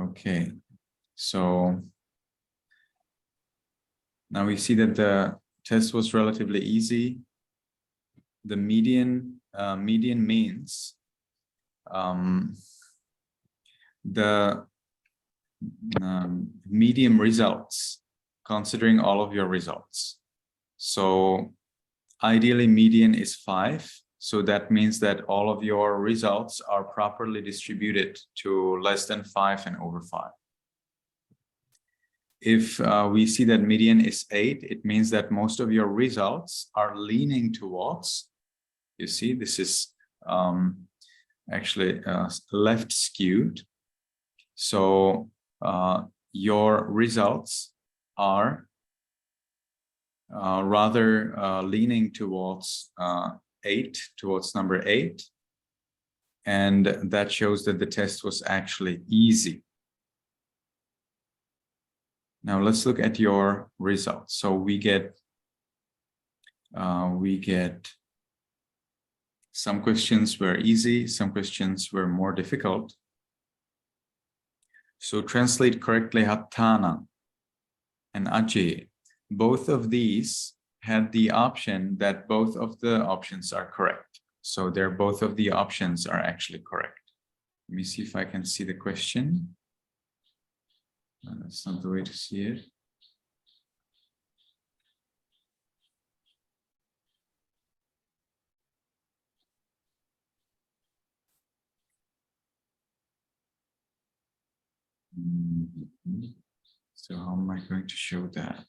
Okay, so now we see that the test was relatively easy. The median means the medium results, considering all of your results. So ideally median is 5. So that means that all of your results are properly distributed to less than 5 and over 5. If we see that median is 8, it means that most of your results are leaning towards, you see, this is actually left skewed. So your results are rather leaning towards 8, towards number 8. And that shows that the test was actually easy. Now let's look at your results. So we get some questions were easy, some questions were more difficult. So translate correctly Hattana and Ajay. Both of these had the option that both of the options are correct. So both of the options are actually correct. Let me see if I can see the question. That's not the way to see it. So how am I going to show that?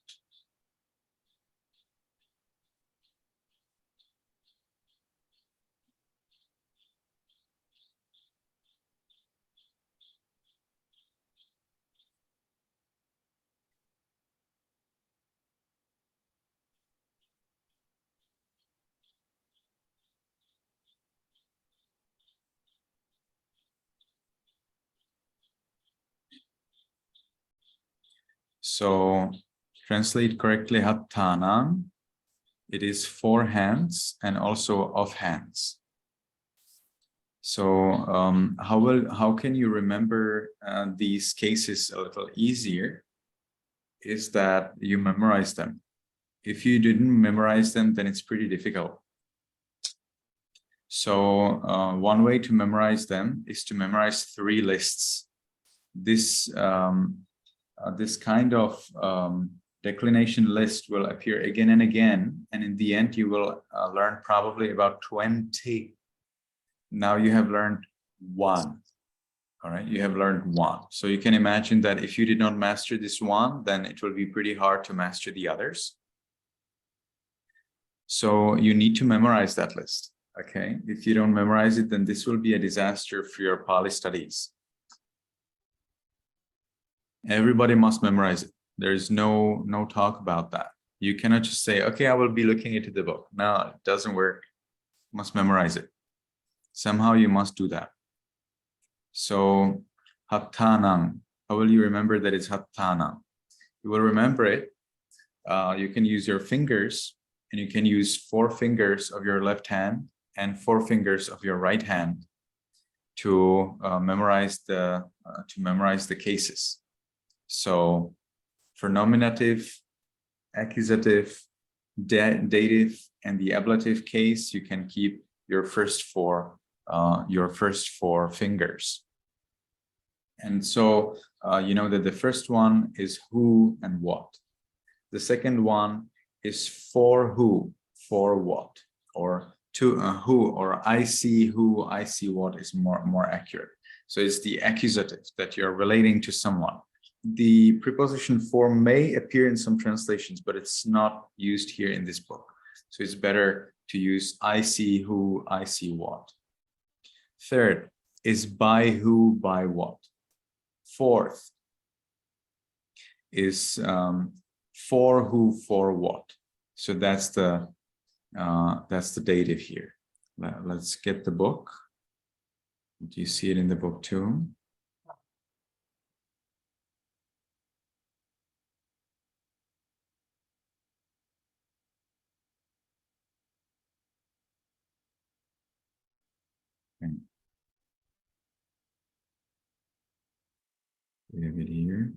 So translate correctly Hattanam. It is 4 hands and also of hands. So how can you remember these cases a little easier? Is that you memorize them. If you didn't memorize them, then it's pretty difficult. So one way to memorize them is to memorize 3 lists. This kind of declination list will appear again and again, and in the end you will learn probably about 20. Now you have learned 1. All right, you have learned 1. So you can imagine that if you did not master this 1, then it will be pretty hard to master the others. So you need to memorize that list. Okay, if you don't memorize it, then this will be a disaster for your Pali studies. Everybody must memorize it. There's no talk about that. You cannot just say, okay, I will be looking into the book. No, it doesn't work. You must memorize it. Somehow you must do that. So Hattanam, how will you remember that it's Hattanam? You will remember it. You can use your fingers, and you can use 4 fingers of your left hand and 4 fingers of your right hand to memorize the cases. So for nominative, accusative, dative, and the ablative case, you can keep your first 4 fingers. And so you know that the first one is who and what. The second one is for who, for what, or to who, or I see who, I see what is more accurate. So it's the accusative that you're relating to someone. The preposition for may appear in some translations, but it's not used here in this book. So it's better to use I see who, I see what. Third is by who, by what. Fourth is for who, for what. So that's the dative here. Let's get the book. Do you see it in the book too? We have it here.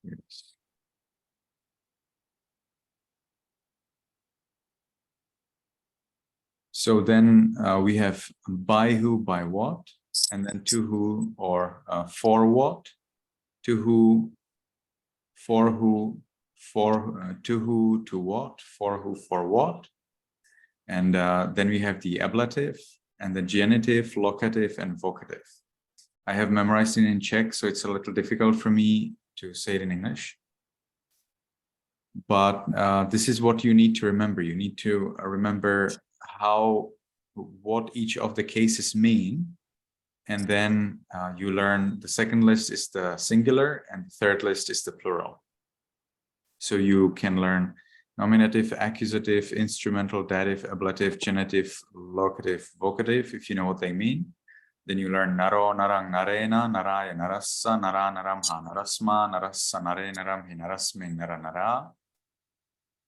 Yes. So then we have by who, by what, and then to who or for what, to who, for who, to who, to what, for who, for what. And then we have the ablative and the genitive, locative, and vocative. I have memorized it in Czech, so it's a little difficult for me to say it in English. But this is what you need to remember. You need to remember what each of the cases mean. And then you learn the second list is the singular and the third list is the plural. So you can learn nominative, accusative, instrumental, dative, ablative, genitive, locative, vocative, if you know what they mean. Then you learn naro, narang, narena, naraya, narassa, nara, naramha, narasma, narassa, nare, naramhi, narasme, nara, nara.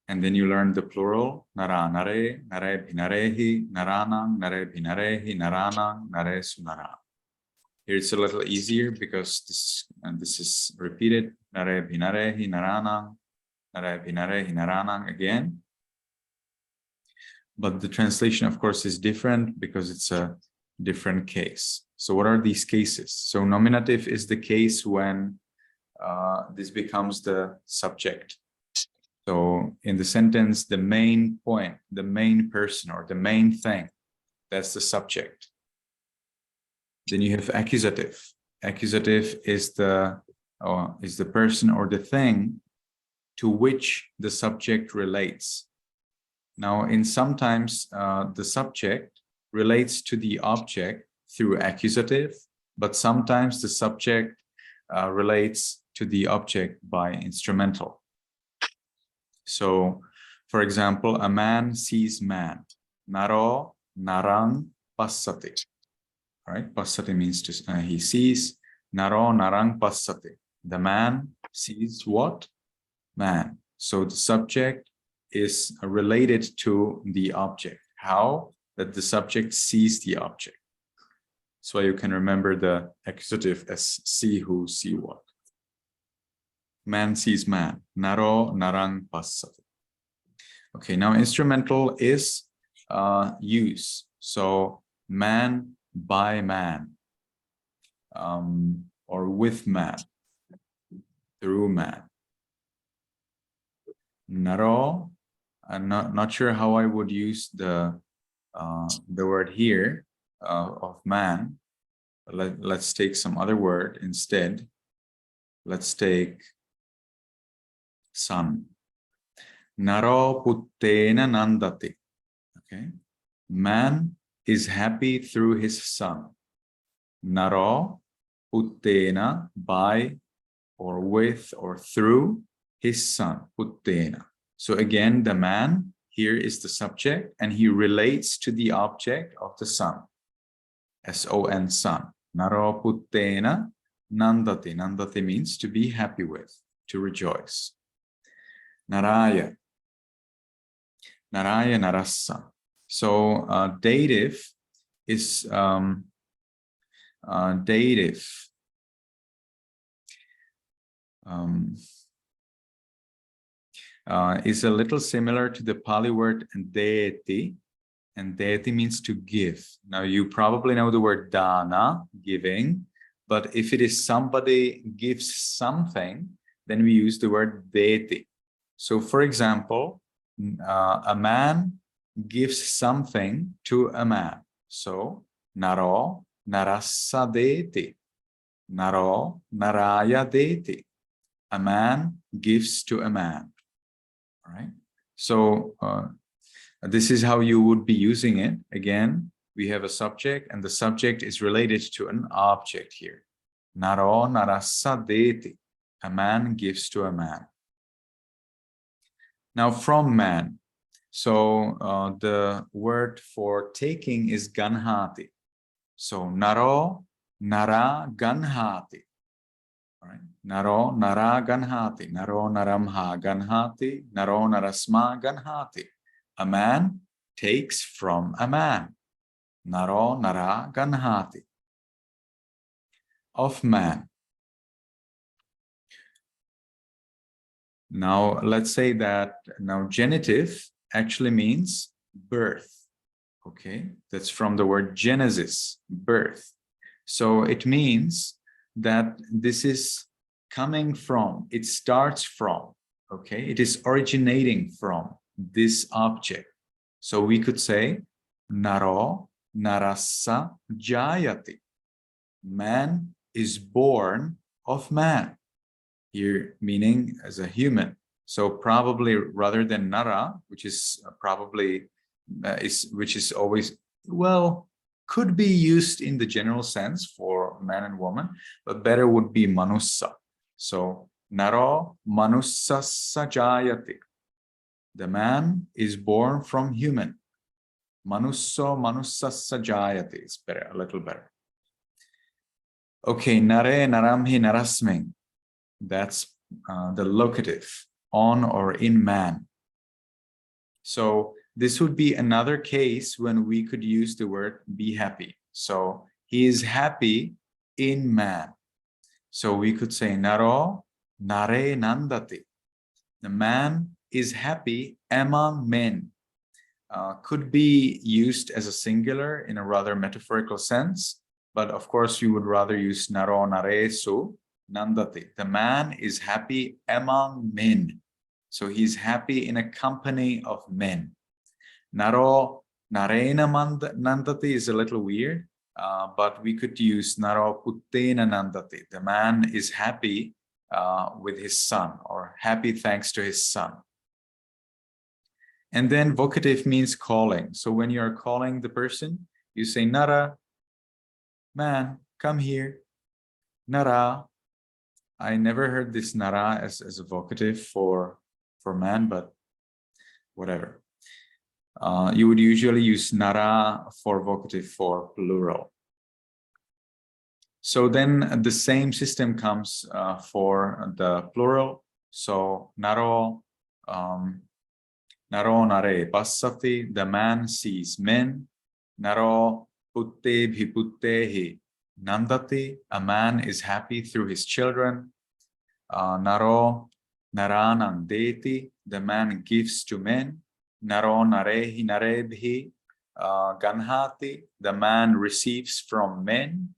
And then you learn the plural, nara, nare, nare, bhinarehi, naranang, nare, bhinarehi, naranang, nare, sunara. Here it's a little easier because this is repeated, nare, bhinarehi, naranang, nare, bhinarehi, naranang again. But the translation, of course, is different because it's a different case. So what are these cases? So nominative is the case when this becomes the subject. So in the sentence, the main point, the main person or the main thing, that's the subject. Then you have accusative. Accusative is the person or the thing to which the subject relates. Now, sometimes the subject relates to the object through accusative, but sometimes the subject relates to the object by instrumental. So, for example, a man sees man. Naro, narang, passati. All right, passati means he sees. Naro, narang, passati. The man sees what? Man. So the subject is related to the object. How? That the subject sees the object. So you can remember the accusative as see who, see what. Man sees man. Naro, narang, passati. Okay, now instrumental is use. So man by man, or with man, through man. Naro, I'm not sure how I would use the word here of man. Let's take some other word instead. Let's take sun. Naro puttena nandati. Okay, man is happy through his son. Naro puttena, by or with or through his son, puttena. So again, the man here is the subject and he relates to the object of the son. S-O-N, son. Naro puttena nandati. Nandati means to be happy with, to rejoice. Naraya. Naraya, narassa. So dative is dative. Is a little similar to the Pali word deeti, and deeti means to give. Now you probably know the word dana, giving, but if it is somebody gives something, then we use the word deeti. So for example, a man gives something to a man. So naro narassa deeti, naro naraya deeti. A man gives to a man. All right. So this is how you would be using it. Again, we have a subject and the subject is related to an object here. Naro narassa deeti. A man gives to a man. Now from man. So the word for taking is ganhati. So naro nara ganhati. All right. Naro nara ganhati. Naro naramha ganhati. Naro narasma ganhati. A man takes from a man. Naro nara ganhati. Of man. Now, let's say that now genitive actually means birth. Okay, that's from the word genesis, birth. So it means that this is coming from, it starts from, okay, it is originating from this object. So we could say, Naro narassa jayati. Man is born of man. Here, meaning as a human. So probably rather than nara, which is probably which is always, well, could be used in the general sense for man and woman, but better would be manussa. So naro manussa sajayati. The man is born from human. Manusso manussa sajayati is better, a little better. Okay, nare naramhi narasming. That's the locative, on or in man. So this would be another case when we could use the word be happy. So he is happy in man. So we could say naro nare nandati. The man is happy among men. Could be used as a singular in a rather metaphorical sense, but of course you would rather use naro naresu nandati. The man is happy among men. So he's happy in a company of men. Naro narena nandati is a little weird, but we could use naro puttena nandati. The man is happy with his son, or happy thanks to his son. And then vocative means calling. So when you are calling the person, you say nara, man, come here. Nara. I never heard this nara as a vocative for man, but whatever. You would usually use nara for vocative for plural. So then the same system comes for the plural. So naro, naro nare passati, the man sees men. Naro putte bhiputtehi nandati, a man is happy through his children. Naro naranang deti, the man gives to men. Naro narehi narebhi ganhati, the man receives from men.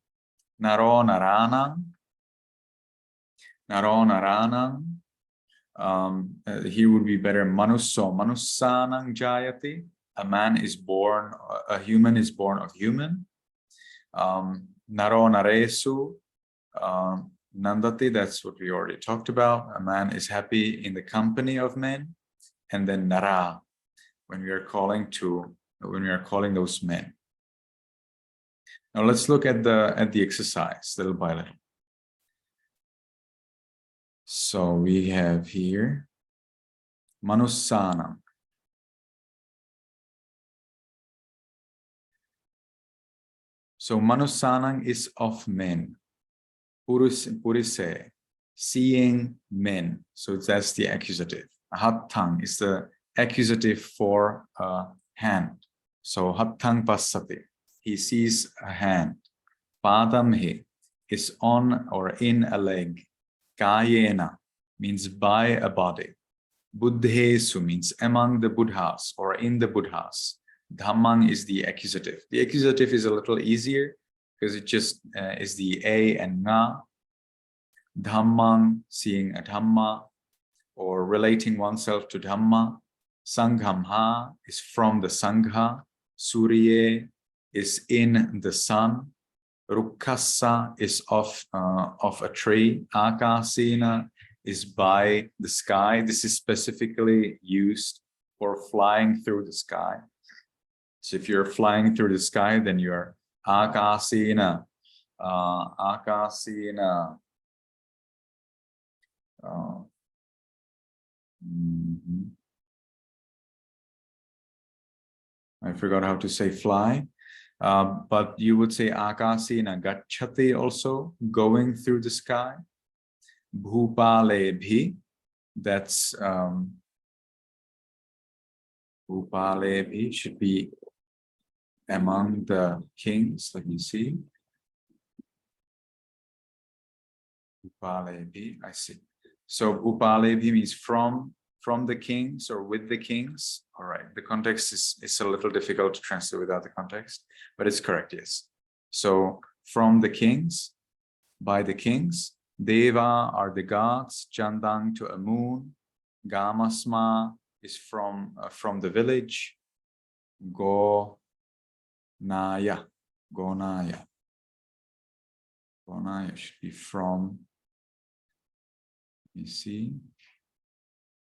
Naro naranang, naro naranang. Here would be better manusso manussanang jayati, a man is born, a human is born of human. Naro naresu nandati, that's what we already talked about. A man is happy in the company of men. And then nara, when we are calling those men. Now let's look at the exercise little by little. So we have here manussanam. So manussanam is of men. Purise, seeing men. So that's the accusative. Hattang is the accusative for hand. So hattang passati, he sees a hand. Padamhi is on or in a leg. Kayena means by a body. Buddhesu means among the Buddhas or in the Buddhas. Dhammang is the accusative. The accusative is a little easier because it just is the a and na. Dhammang, seeing a dhamma or relating oneself to dhamma. Sanghamha is from the sangha. Surye is in the sun. Rukkasa is of a tree. Akasena is by the sky. This is specifically used for flying through the sky. So if you're flying through the sky, then you're akasena. Akasena. I forgot how to say fly. But you would say akasena gacchati also, going through the sky. Bhupalebhi, that's Bhupalebhi should be among the kings. Let me see. Upalevi, I see. So Upalevi means from the kings or with the kings. All right. The context is a little difficult to translate without the context, but it's correct, yes. So from the kings, by the kings, Deva are the gods, Chandang to a moon, Gamasma is from the village, Go Naya, Gonaya. Gonaya should be from, you see,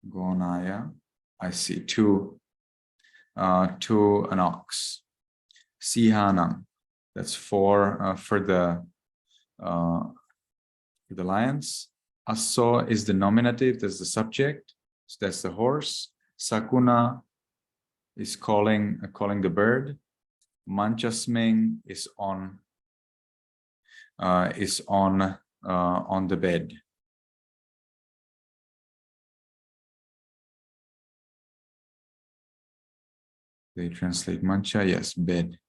Gonaya. I see to an ox. Sihanam, that's for the lions. Asso is the nominative, that's the subject, so that's the horse. Sakuna is calling the bird. Manchasming is on the bed. They translate mancha, yes, bed.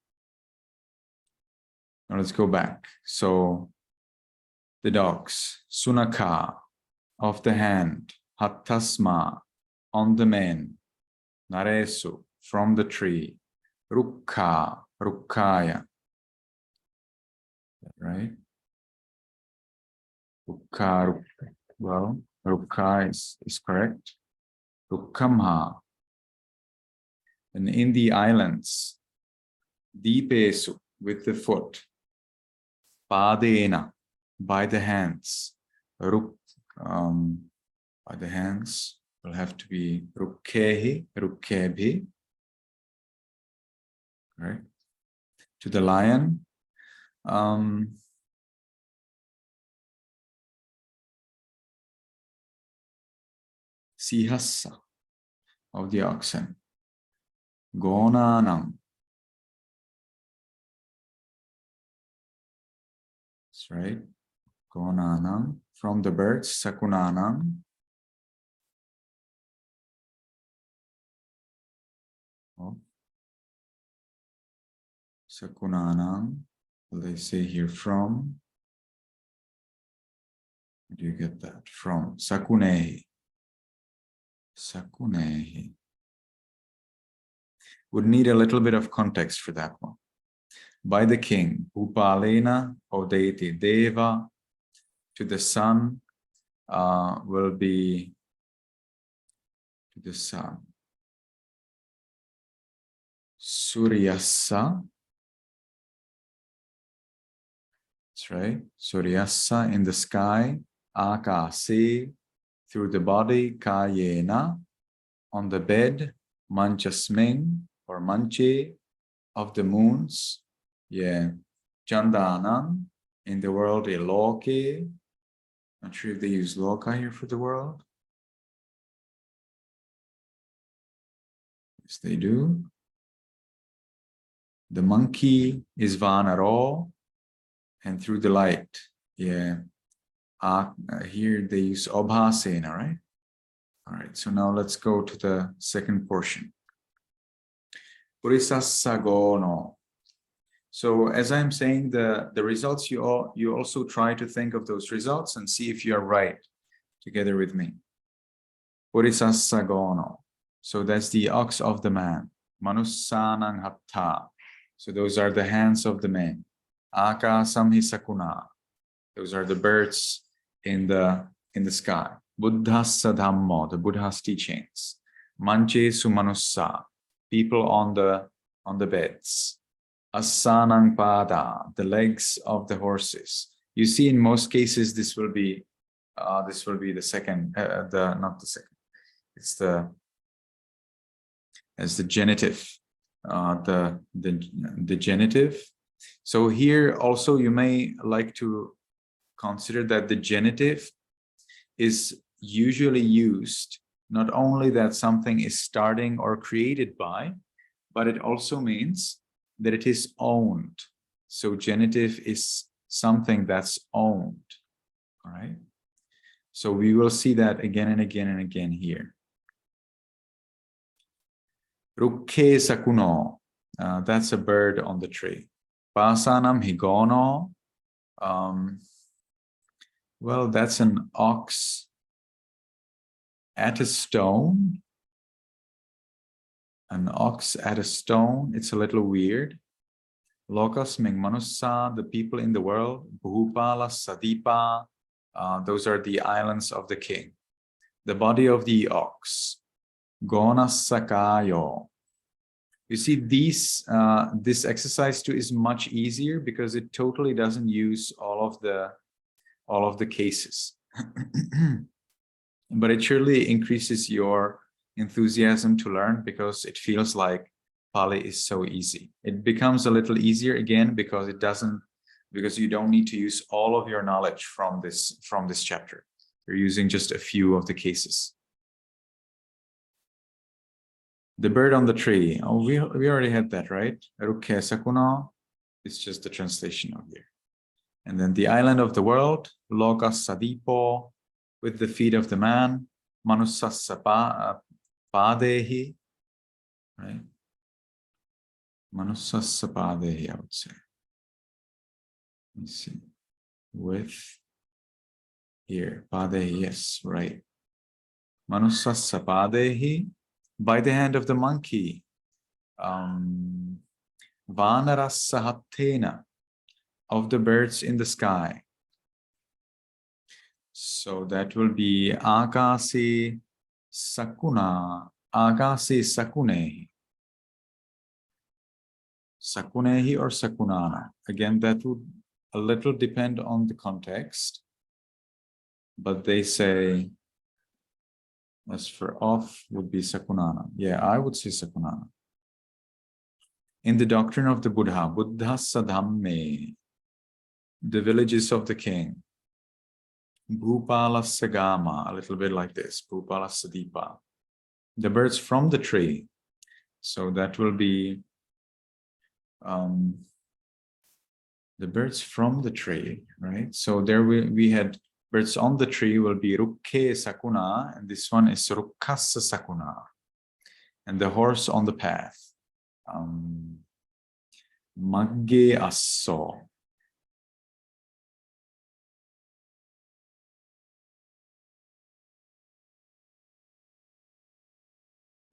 Now let's go back. So the dogs, Sunaka, of the hand, Hattasma, on the man, Naresu, from the tree, Rukka, Rukkaya, right? Rukka, well, Rukka is correct. Rukkamha. And in the islands, Dipesu, with the foot, Padena, by the hands, by the hands will have to be Rukkehi, Rukkebhi, right? To the lion, Sihassa, of the oxen, Gonanam. That's right. Gonanam, from the birds, Sakunanam. Oh. Sakunanam, will they say here from? Where do you get that? From Sakunehi. Sakunehi. Would need a little bit of context for that one. By the king, Upalena, O deity, Deva, to the sun, will be to the sun. Suryasa. That's right. Suryasa in the sky. Akasi, through the body. Kayena, on the bed. Manchasming, or Manche, of the moons. Yeah. Chandanam, in the world. Loke. Not sure if they use Loka here for the world. Yes, they do. The monkey is Vanaro, and through the light. Yeah. Here they use Obhasena, right? All right, so now let's go to the second portion. Purisasagono. So as I'm saying, the results, you also try to think of those results and see if you're right together with me. Purisasagono. So that's the ox of the man. Manussanang hatta. So those are the hands of the man. Akasamhi sakuna. Those are the birds in the sky. Buddhassa dhammo, the Buddha's teachings. Manche sumanussa, people on the beds. Asanang pada, the legs of the horses. You see, in most cases, this will be the second, not the second. It's as the genitive, the genitive. So here also you may like to consider that the genitive is usually used not only that something is starting or created by, but it also means that it is owned. So genitive is something that's owned. All right. So we will see that again and again and again here. Rukke sakuno. That's a bird on the tree. Pasanam higono. Well, that's an ox at a stone. An ox at a stone. It's a little weird. Lokas ming manusa, the people in the world. Bhupala sadipa. Those are the islands of the king. The body of the ox. Gona sakayo. You see, this exercise too is much easier because it totally doesn't use all of the cases. But it surely increases your enthusiasm to learn because it feels like Pali is so easy. It becomes a little easier again because you don't need to use all of your knowledge from this chapter. You're using just a few of the cases. The bird on the tree. Oh, we already had that, right? Rukke sakuna. It's just the translation of here. And then the island of the world, Loka Sadipo, with the feet of the man, Manusasapa Padehi, right? Manusasapadehi, I would say. Let me see. With here, Padehi, yes, right. Manusasapadehi, by the hand of the monkey. Vanarasahatena, of the birds in the sky. So that will be Agasi Sakuna, Agasi Sakunehi. Sakunehi or Sakunana. Again, that would a little depend on the context. But they say, as for off, would be Sakunana. Yeah, I would say Sakunana. In the doctrine of the Buddha, Buddha Sadhamme, the villages of the king. Bhupala Sagama, a little bit like this, Bhupala Sadipa. The birds from the tree. So that will be the birds from the tree, right? So there we had birds on the tree will be Rukke Sakuna, and this one is Rukkasa Sakuna. And the horse on the path. Magge Asso.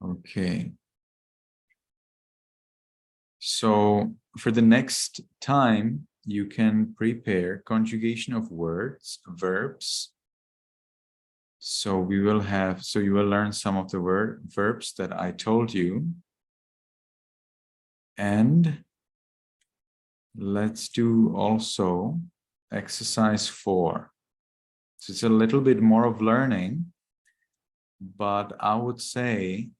Okay. So for the next time, you can prepare conjugation of words, verbs. So you will learn some of the verbs that I told you. And let's do also exercise 4. So it's a little bit more of learning, but I would say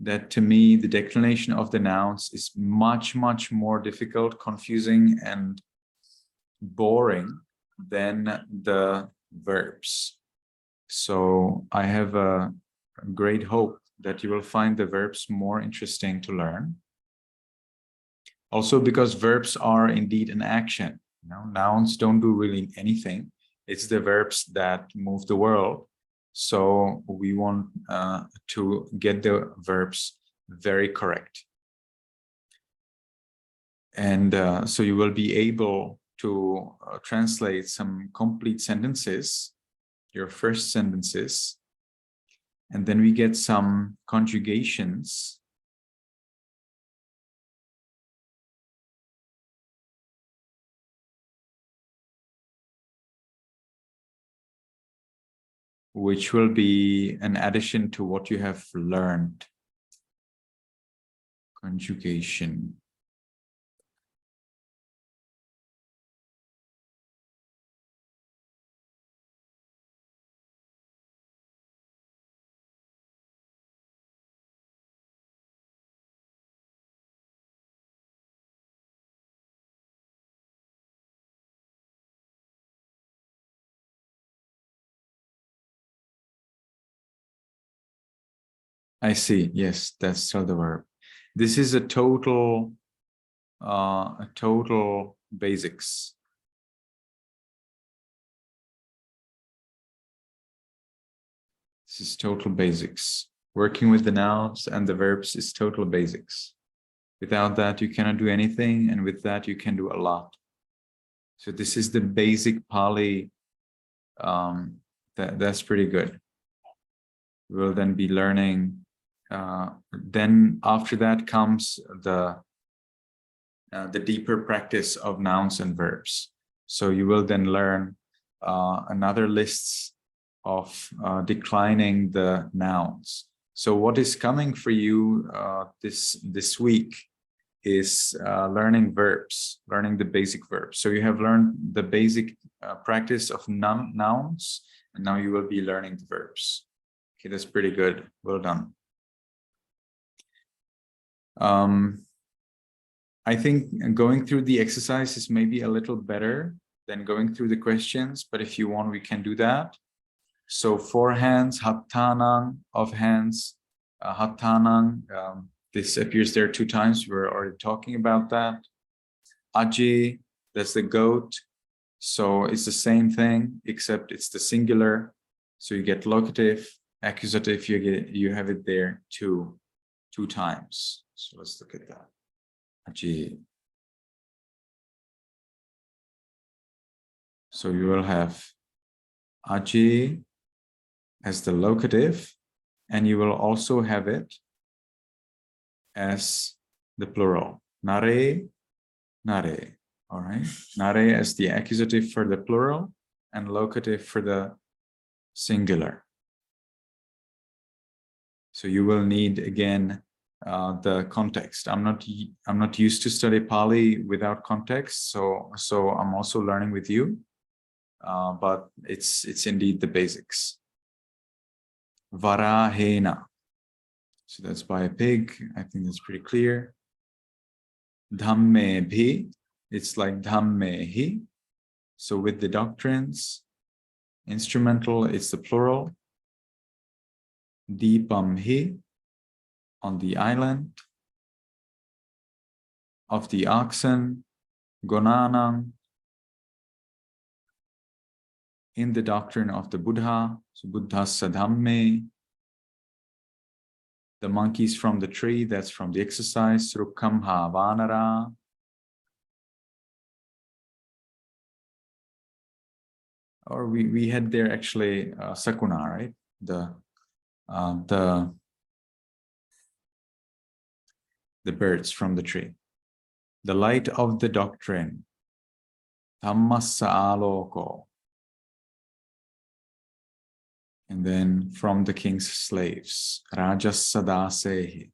that to me, the declination of the nouns is much, much more difficult, confusing, and boring than the verbs. So I have a great hope that you will find the verbs more interesting to learn. Also because verbs are indeed an action. You know, nouns don't do really anything. It's the verbs that move the world. So we want to get the verbs very correct. And so you will be able to translate some complete sentences, your first sentences, and then we get some conjugations. Which will be an addition to what you have learned. Conjugation. I see. Yes, that's still the verb. This is a total basics. This is total basics. Working with the nouns and the verbs is total basics. Without that, you cannot do anything, and with that, you can do a lot. So this is the basic Pali. That's pretty good. We'll then be learning. Then after that comes the deeper practice of nouns and verbs. So you will then learn another lists of declining the nouns. So what is coming for you this week is learning verbs, learning the basic verbs. So you have learned the basic practice of nouns, and now you will be learning the verbs. Okay, that's pretty good. Well done. I think going through the exercise is maybe a little better than going through the questions, but if you want, we can do that. So for hands, hattanang, of hands, hattanang, this appears there 2 times. We were already talking about that. Aji, that's the goat. So it's the same thing, except it's the singular. So you get locative, accusative, you have it there two times. So let's look at that. Aji. So you will have aji as the locative, and you will also have it as the plural. Nare, nare. All right. Nare as the accusative for the plural and locative for the singular. So you will need again the context. I'm not used to study Pali without context, so I'm also learning with you. But it's indeed the basics. Varahena. So that's by a pig. I think that's pretty clear. Dhamme bhi. It's like dhammehi. So with the doctrines, instrumental, it's the plural. Deepamhi, on the island. Of the oxen. Gonanam, in the doctrine of the Buddha. So Buddhassa dhamme. The monkeys from the tree, that's from the exercise. Rukamha vanara. Or we had there actually sakuna, right? The birds from the tree. The light of the doctrine. Dhammassa aloko. And then from the king's slaves. Rajasadasehi.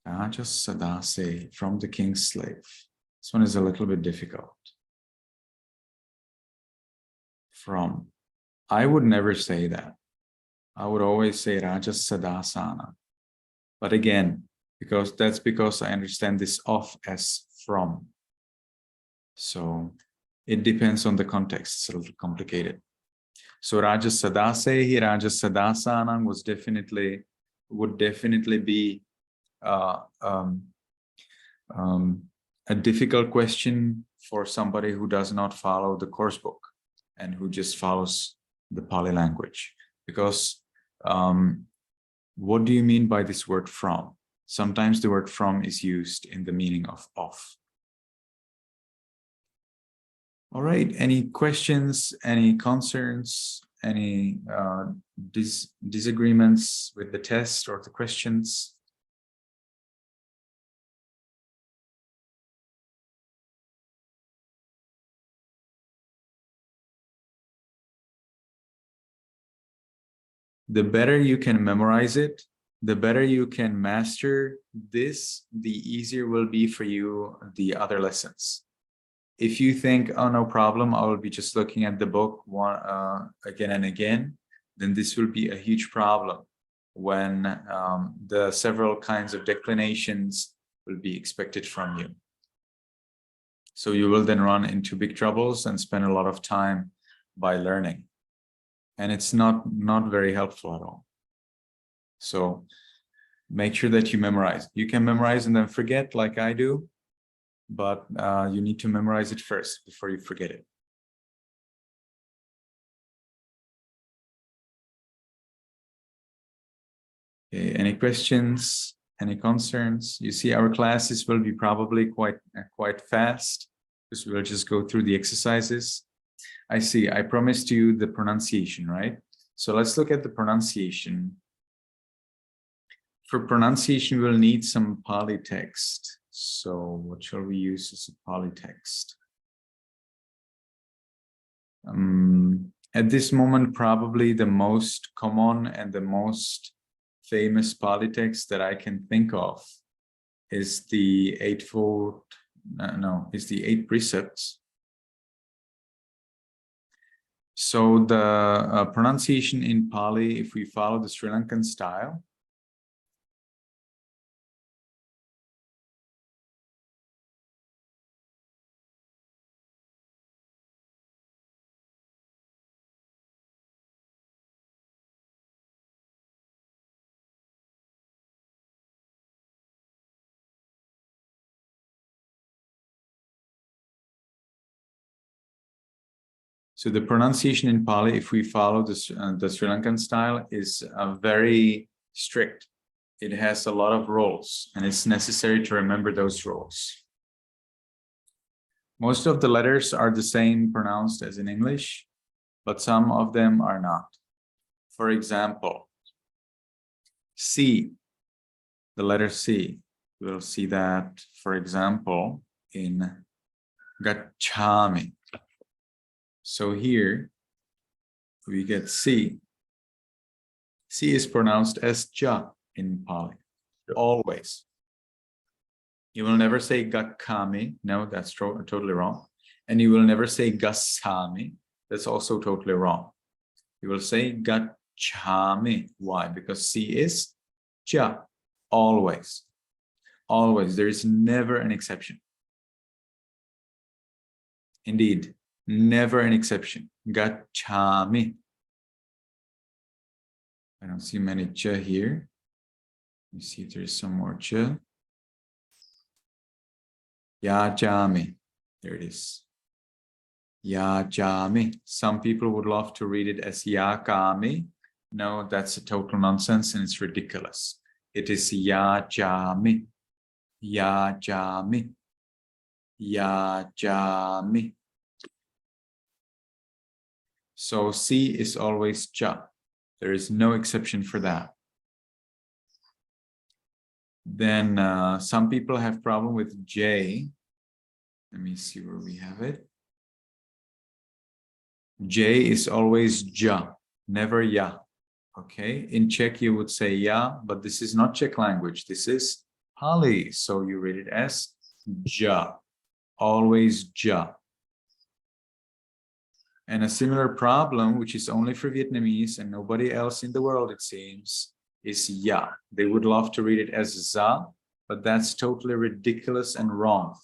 Rajasadasehi, from the king's slave. This one is a little bit difficult. From. I would never say that. I would always say Rajasadasana. But again, because I understand this of as from. So it depends on the context. It's a little complicated. So Rajasadasehi, Rajasadasanam would definitely be a difficult question for somebody who does not follow the course book and who just follows the Pali language. Because what do you mean by this word from? Sometimes the word from is used in the meaning of. All right, any questions, any concerns, any disagreements with the test or the questions? The better you can memorize it, the better you can master this, the easier will be for you the other lessons. If you think, oh, no problem, I will be just looking at the book again and again, then this will be a huge problem when the several kinds of declinations will be expected from you. So you will then run into big troubles and spend a lot of time by learning. And it's not very helpful at all. So make sure that you memorize. You can memorize and then forget like I do, but you need to memorize it first before you forget it. Okay, any questions, Any concerns? You see, our classes will be probably quite fast because we'll just go through the exercises. I see. I promised you the pronunciation, right? So let's look at the pronunciation. For pronunciation, we'll need some Pali text. So what shall we use as a Pali text? At this moment, probably the most common and the most famous Pali text that I can think of is the Eight Precepts. So the pronunciation in Pali, if we follow the Sri Lankan style, so the pronunciation in Pali, if we follow the Sri Lankan style, is very strict. It has a lot of rules, and it's necessary to remember those rules. Most of the letters are the same pronounced as in English, but some of them are not. For example, C, the letter C. We'll see that, for example, in Gacchami. So here we get C. C is pronounced as Ja in Pali, always. You will never say Gakkami. No, that's totally wrong. And you will never say Gassami. That's also totally wrong. You will say Gacchami. Why? Because C is Ja, always. Always. There is never an exception. Indeed. Never an exception. Gacchami. I don't see many cha here. Let me see if there's some more cha. Yajami. There it is. Yajami. Some people would love to read it as Yakami. No, that's a total nonsense and it's ridiculous. It is Yajami. Yajami. Yajami. So C is always Ja. There is no exception for that. Then some people have problem with J. Let me see where we have it. J is always Ja, never Ya. Okay, in Czech you would say Ya, but this is not Czech language. This is Pali. So you read it as Ja, always Ja. And a similar problem, which is only for Vietnamese and nobody else in the world, it seems, is Ya. They would love to read it as Za, but that's totally ridiculous and wrong.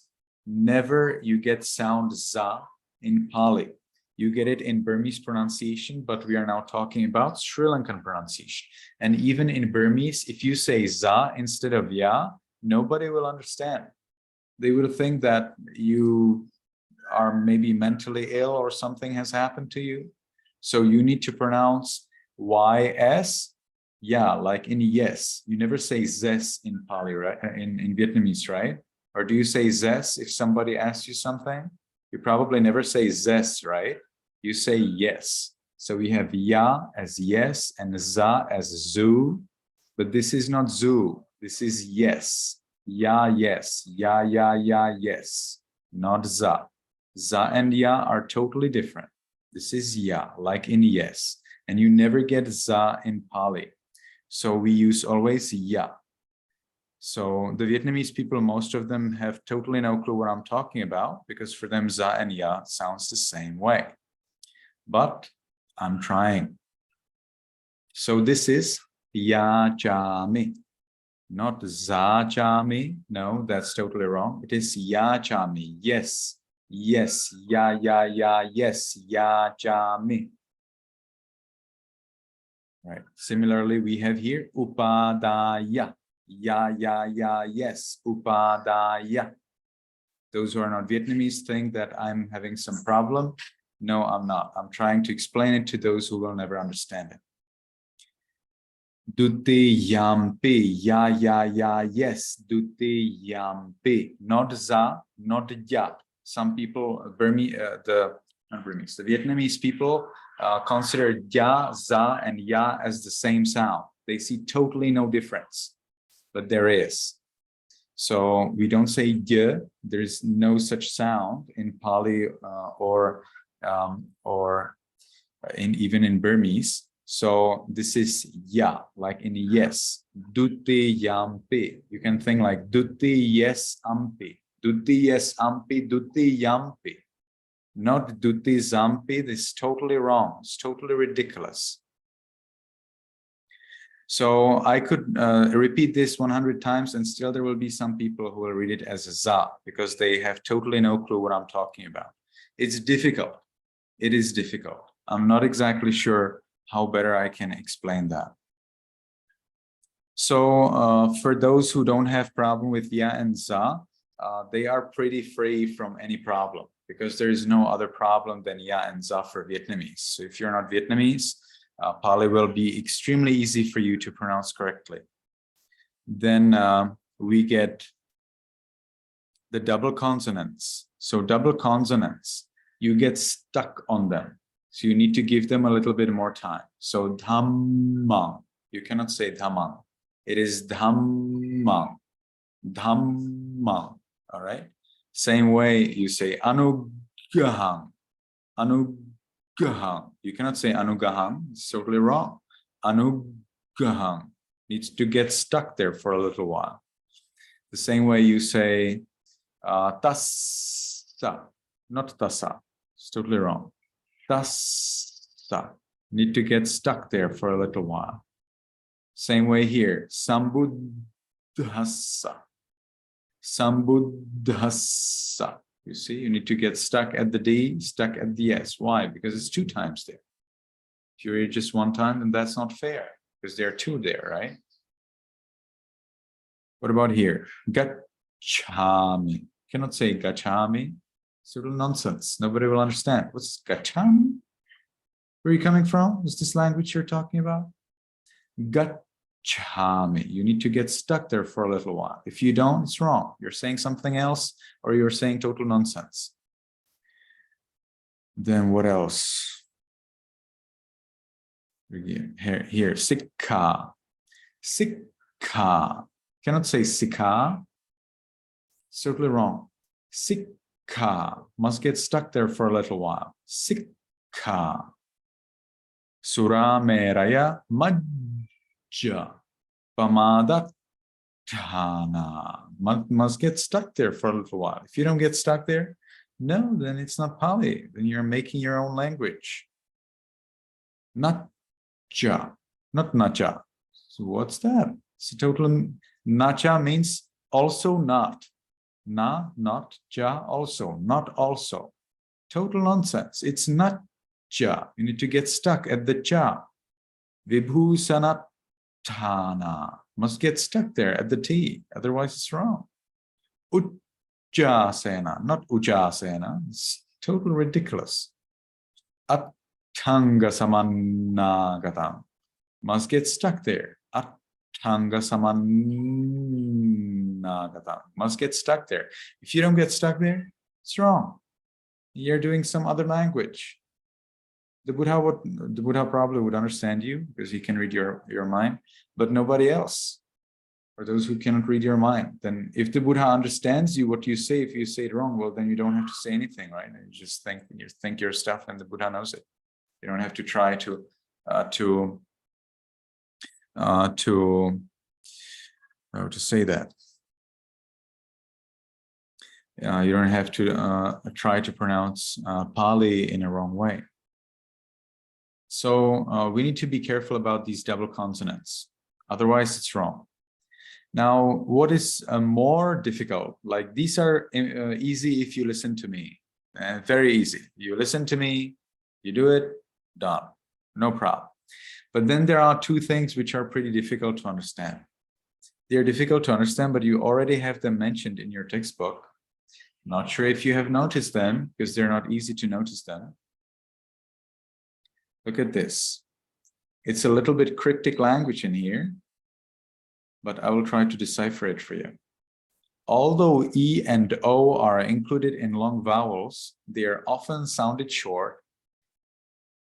Never you get sound Za in Pali. You get it in Burmese pronunciation, but we are now talking about Sri Lankan pronunciation. And even in Burmese, if you say Za instead of Ya, nobody will understand. They will think that you are maybe mentally ill or something has happened to you. So you need to pronounce YS, yeah, like in yes. You never say zes in Pali, right? In Vietnamese, right? Or do you say zes if somebody asks you something? You probably never say zes, right? You say yes. So we have ya as yes and za as zu, but this is not zu. This is yes. Ya, yes. Ya, yes. Not za. Za and ya are totally different. This is ya, like in yes. And you never get za in Pali. So we use always ya. So the Vietnamese people, most of them have totally no clue what I'm talking about because for them za and ya sounds the same way. But I'm trying. So this is ya chami, not za chami. No, that's totally wrong. It is ya chami. Yes. Yes, ya, yes, ya, jami. Right. Similarly, we have here upadaya. Ya, yes, upadaya. Those who are not Vietnamese think that I'm having some problem. No, I'm not. I'm trying to explain it to those who will never understand it. Dutiyampi, ya, yes, dutiyampi. Not za, not ya. Some people, not Burmese, the Vietnamese people consider ya, za, and ya as the same sound. They see totally no difference, but there is. So we don't say y. There's no such sound in Pali or even in Burmese. So this is ya, like in yes. Duti yampi. You can think like duti yes ampi. Duti yes ampi, duti yampi. Not duti zampi. This is totally wrong. It's totally ridiculous. So I could repeat this 100 times and still there will be some people who will read it as a za because they have totally no clue what I'm talking about. It's difficult. It is difficult. I'm not exactly sure how better I can explain that. So for those who don't have problem with ya and za, they are pretty free from any problem because there is no other problem than ya and za for Vietnamese. So if you're not Vietnamese, Pali will be extremely easy for you to pronounce correctly. Then we get the double consonants. So double consonants, you get stuck on them. So you need to give them a little bit more time. So dhammang, you cannot say dhammang. It is dhammang, dhammang, all right? Same way you say anugahang, anugahang. You cannot say anugahang, it's totally wrong. Anugahang needs to get stuck there for a little while. The same way you say tassa, not tassa, it's totally wrong. Tassa, need to get stuck there for a little while. Same way here, sambuddhassa, sambuddhassa. You see, you need to get stuck at the D, stuck at the S. Why? Because it's 2 times there. If you read just 1 time, then that's not fair because there are 2 there, right? What about here? Gachami. Cannot say gachami. It's total nonsense. Nobody will understand. What's gachami? Where are you coming from? Is this language you're talking about? Gachami. You need to get stuck there for a little while. If you don't, it's wrong. You're saying something else or you're saying total nonsense. Then what else? Here, sikha. Sikha. Cannot say sikha. It's totally wrong. Sikha. Must get stuck there for a little while. Sikha. Sura meraya majja. Pamadatthana. Must get stuck there for a little while. If you don't get stuck there, no, then it's not Pali. Then you're making your own language. Nacha, not nacha. So what's that? It's a total. Nacha means also not. Na, not, ja, also, not also. Total nonsense. It's not ja. You need to get stuck at the ja. Vibhusanattana. Must get stuck there at the T. Otherwise, it's wrong. Ujjasena, not ujjasena. It's totally ridiculous. Attanga samannagatam. Must get stuck there. Attanga samannagatam. Must get stuck there. If you don't get stuck there, it's wrong. You're doing some other language. The Buddha probably would understand you because he can read your mind, but nobody else. For those who cannot read your mind, then if the Buddha understands you, what you say, if you say it wrong, well, then you don't have to say anything, right? You just think your stuff, and the Buddha knows it. You don't have to try to how to say that. You don't have to try to pronounce Pali in a wrong way. So we need to be careful about these double consonants. Otherwise, it's wrong. Now, what is more difficult? Like these are easy if you listen to me. Very easy. You listen to me, you do it, done. No problem. But then there are 2 things which are pretty difficult to understand. They're difficult to understand, but you already have them mentioned in your textbook. Not sure if you have noticed them because they're not easy to notice them. Look at this. It's a little bit cryptic language in here, but I will try to decipher it for you. Although E and O are included in long vowels, they are often sounded short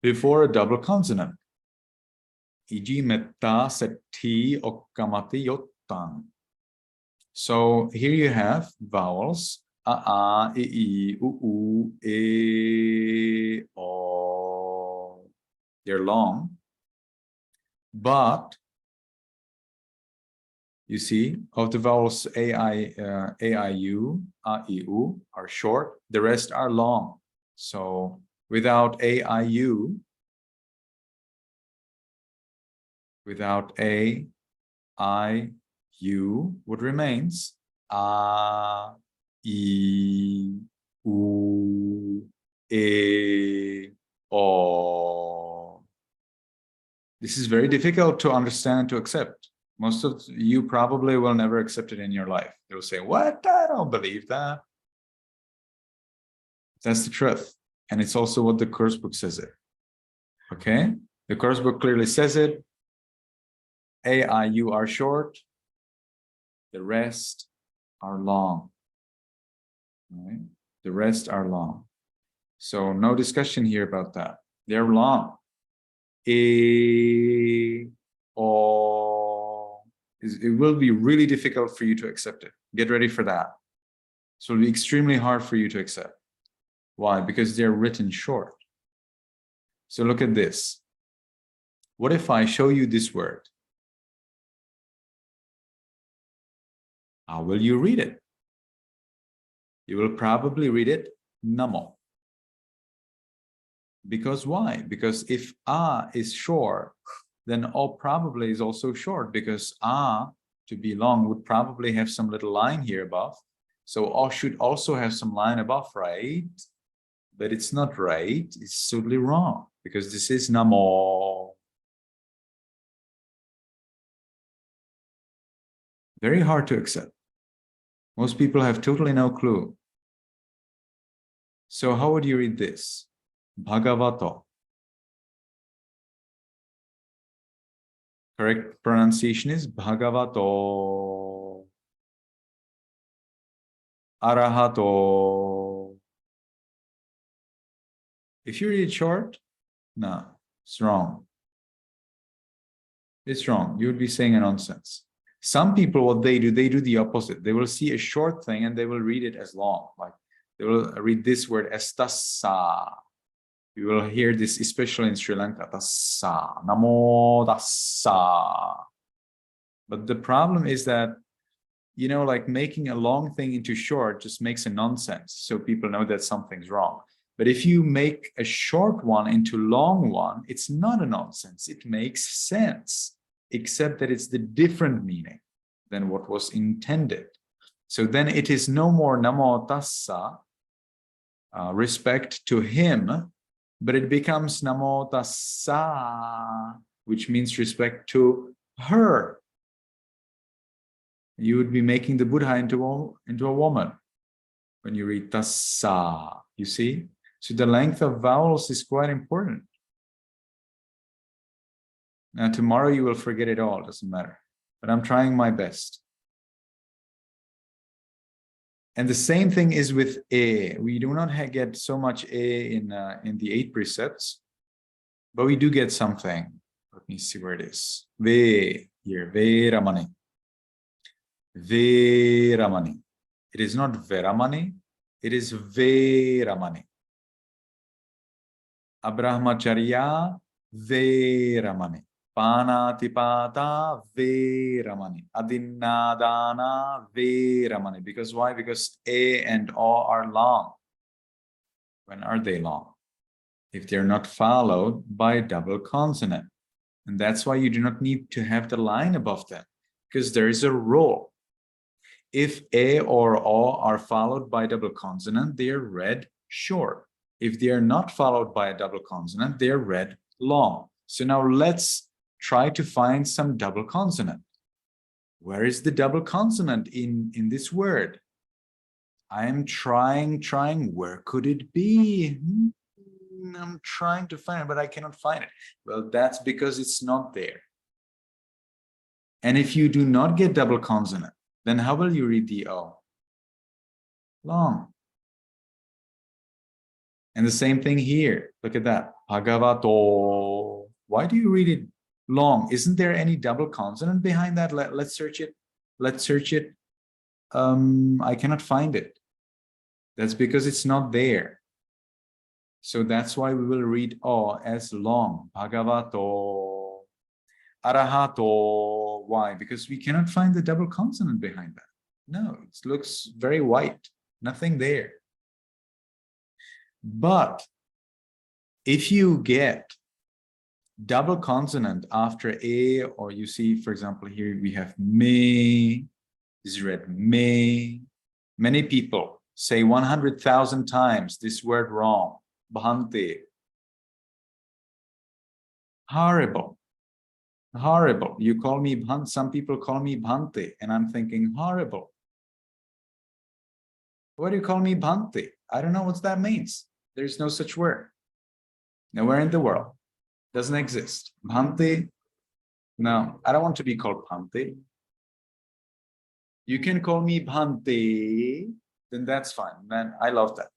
before a double consonant. E.g. metta, setti, okkamati, yottan. So here you have vowels, a, I, u, e, o. They're long, but you see, of the vowels a, I, u, a, I, u are short, the rest are long. So without a, I, u, what remains? A, I, u, e, o. This is very difficult to understand and to accept. Most of you probably will never accept it in your life. They'll say, what? I don't believe that. That's the truth. And it's also what the course book says it. Okay? The course book clearly says it. A, I, U are short. The rest are long. Right? The rest are long. So no discussion here about that. They're long. E, O. It will be really difficult for you to accept it. Get ready for that. So it'll be extremely hard for you to accept. Why? Because they're written short. So look at this. What if I show you this word? How will you read it? You will probably read it namo. Because why? Because if a is short, then o probably is also short, because a, to be long, would probably have some little line here above. So o should also have some line above, right? But it's not right. It's totally wrong, because this is namo. Very hard to accept. Most people have totally no clue. So how would you read this? Bhagavato. Correct pronunciation is Bhagavato. Arahato. If you read it short, no, it's wrong. It's wrong. You would be saying a nonsense. Some people, what they do the opposite. They will see a short thing and they will read it as long. Like they will read this word as tassa. You will hear this, especially in Sri Lanka, tassa, namo tassa. But the problem is that, you know, like making a long thing into short just makes a nonsense. So people know that something's wrong. But if you make a short one into long one, it's not a nonsense. It makes sense, except that it's the different meaning than what was intended. So then it is no more namo tassa, respect to him, but it becomes namo tassa, which means respect to her. You would be making the Buddha into a woman when you read tassa, you see? So the length of vowels is quite important. Now tomorrow you will forget it all, doesn't matter. But I'm trying my best. And the same thing is with e. We do not get so much e in the 8 precepts, but we do get something. Let me see where it is. Ve here, veramani. Veramani. It is not veramani, it is veramani. Abrahmacharya veramani. Panatipata veramani. Adinnadana veramani. Because why? Because a and o are long. When are they long? If they're not followed by double consonant. And that's why you do not need to have the line above them, because there is a rule. If a or o are followed by double consonant, they are read short. If they are not followed by a double consonant, they are read long. So now let's try to find some double consonant. Where is the double consonant in this word? I am trying. Where could it be? I'm trying to find it, but I cannot find it. Well, that's because it's not there. And if you do not get double consonant, then how will you read the O? Long. And the same thing here. Look at that. Bhagavato. Why do you read it long? Isn't there any double consonant behind that? Let's search it. Let's search it. I cannot find it. That's because it's not there. So that's why we will read O as long. Bhagavato. Arahato. Why? Because we cannot find the double consonant behind that. No, it looks very white. Nothing there. But if you get double consonant after A, or you see, for example, here we have me, this is read may. Many people say 100,000 times this word wrong. Bhante. Horrible. Horrible. You call me Bhante, some people call me Bhante, and I'm thinking horrible. What do you call me Bhante? I don't know what that means. There's no such word. Nowhere in the world. Doesn't exist. Bhante. No, I don't want to be called Bhante. You can call me Bhante, then that's fine. Then I love that.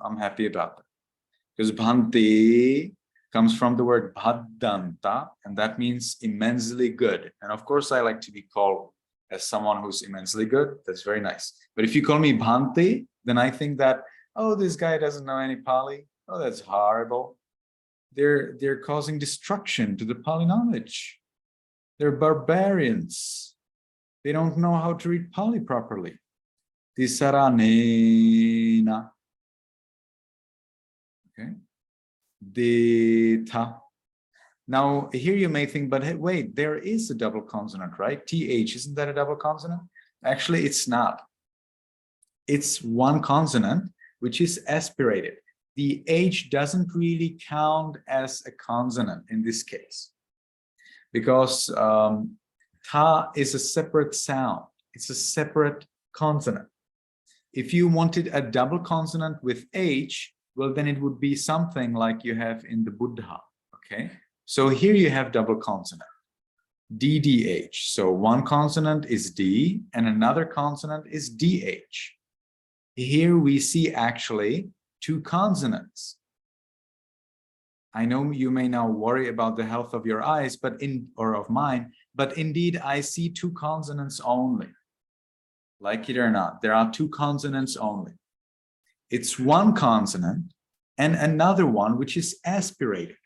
I'm happy about that. Because Bhante comes from the word Buddhadatta, and that means immensely good. And of course, I like to be called as someone who's immensely good. That's very nice. But if you call me Bhante, then I think that, oh, this guy doesn't know any Pali. Oh, that's horrible. They're causing destruction to the Pali knowledge. They're barbarians. They don't know how to read Pali properly. Tisaranena. Okay. Deta. Now, here you may think, but hey, wait, there is a double consonant, right? TH, isn't that a double consonant? Actually, it's not. It's one consonant, which is aspirated. The H doesn't really count as a consonant in this case, because ta is a separate sound. It's a separate consonant. If you wanted a double consonant with H, well, then it would be something like you have in the Buddha, okay? So here you have double consonant, DDH. So one consonant is D and another consonant is DH. Here we see actually two consonants. I know you may now worry about the health of your eyes, or of mine, but indeed I see two consonants only. Like it or not, there are two consonants only. It's one consonant and another one which is aspirated.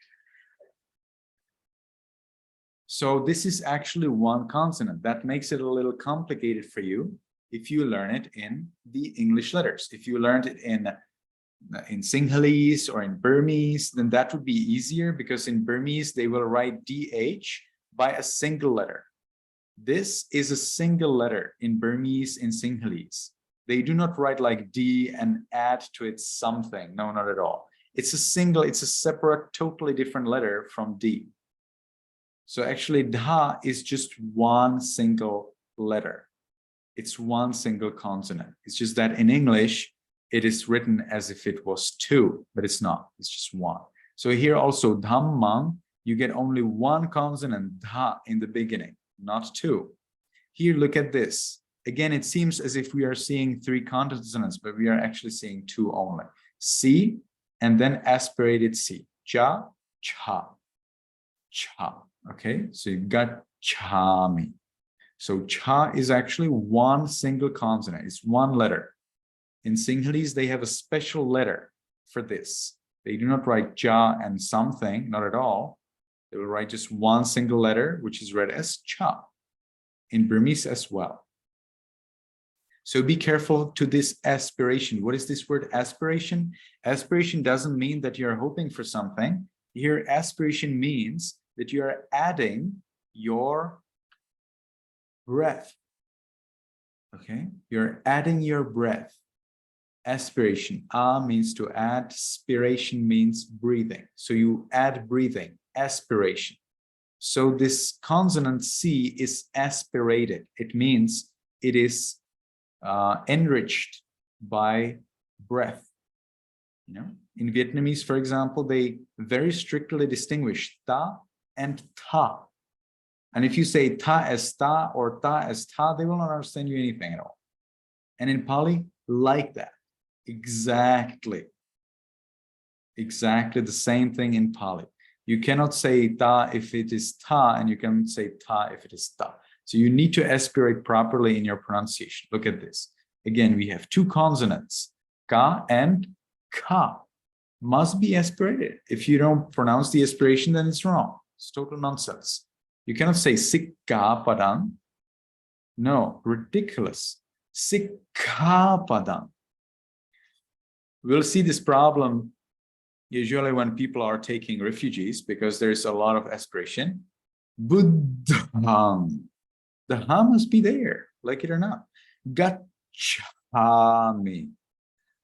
So this is actually one consonant. That makes it a little complicated for you if you learn it in the English letters. If you learned it in Sinhalese or in Burmese, then that would be easier, because in Burmese they will write DH by a single letter. This is a single letter in Burmese, in Sinhalese. They do not write like D and add to it something. No, not at all. It's a separate, totally different letter from D. So actually, dha is just one single letter. It's one single consonant. It's just that in English, it is written as if it was two, but it's not. It's just one. So here also, dhammang, you get only one consonant, dha, in the beginning, not two. Here, look at this. Again, it seems as if we are seeing three consonants, but we are actually seeing two only. C, and then aspirated C. Cha, cha, cha. Okay, so you've got chami. So cha is actually one single consonant. It's one letter. In Sinhalese, they have a special letter for this. They do not write ja and something, not at all. They will write just one single letter, which is read as cha. In Burmese as well. So be careful to this aspiration. What is this word aspiration? Aspiration doesn't mean that you're hoping for something. Here, aspiration means that you are adding your breath. Okay, you're adding your breath. Aspiration. Means to add. Spiration means breathing. So you add breathing. Aspiration. So this consonant C is aspirated. It means it is enriched by breath. In Vietnamese, for example, they very strictly distinguish ta and ta. And if you say ta as ta or ta as ta, they will not understand you anything at all. And in Pali, like that. Exactly the same thing in Pali. You cannot say ta if it is ta, and you can say ta if it is ta. So you need to aspirate properly in your pronunciation. Look at this. Again, we have two consonants, ka and ka. Must be aspirated. If you don't pronounce the aspiration, then it's wrong. It's total nonsense. You cannot say sikka padang. No, ridiculous. Sikka padang. We'll see this problem usually when people are taking refugees, because there's a lot of aspiration. Buddham. The ha must be there, like it or not. Gacchami.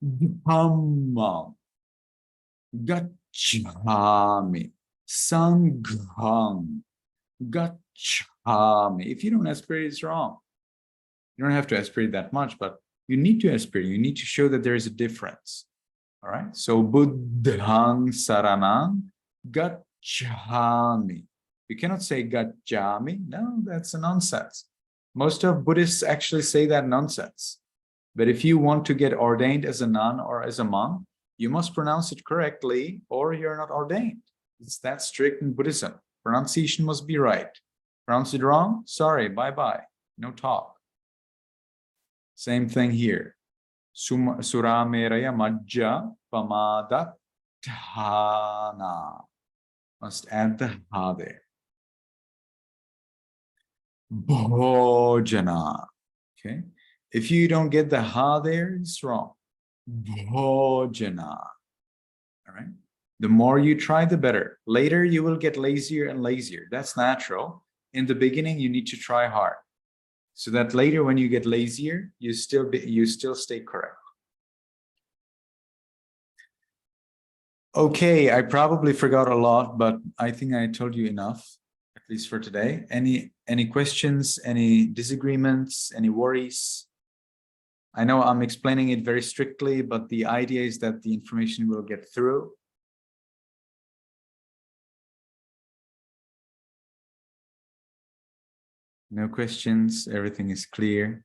Dhammam. Gacchami. Sangham. Gacchami. If you don't aspirate, it's wrong. You don't have to aspirate that much, but you need to aspirate. You need to show that there is a difference. All right. So Buddhang Saranang Gacchami. You cannot say Gacchami. No, that's a nonsense. Most of Buddhists actually say that nonsense. But if you want to get ordained as a nun or as a monk, you must pronounce it correctly or you're not ordained. It's that strict in Buddhism. Pronunciation must be right. Pronounce it wrong? Sorry, bye-bye. No talk. Same thing here. Surameraya Majja Pamada Thana. Must add the ha there. Bhojana. Okay. If you don't get the ha there, it's wrong. Bhojana. All right. The more you try, the better. Later, you will get lazier and lazier. That's natural. In the beginning, you need to try hard, so that later, when you get lazier, you still stay correct. Okay, I probably forgot a lot, but I think I told you enough, at least for today. Any questions, any disagreements, any worries? I know I'm explaining it very strictly, but the idea is that the information will get through. No questions, everything is clear.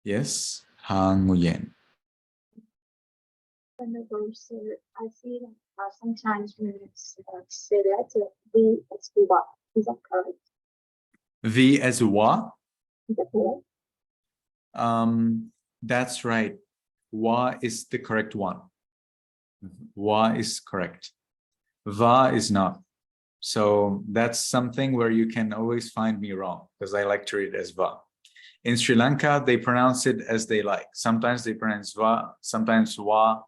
Yes, Han Nguyen. I see that sometimes when it's said that V as wa. Is that correct? V as wa? Is that correct? That's right. Wa is the correct one. Wa is correct. Va is not. So that's something where you can always find me wrong, because I like to read it as va. In Sri Lanka, they pronounce it as they like. Sometimes they pronounce va, sometimes wa,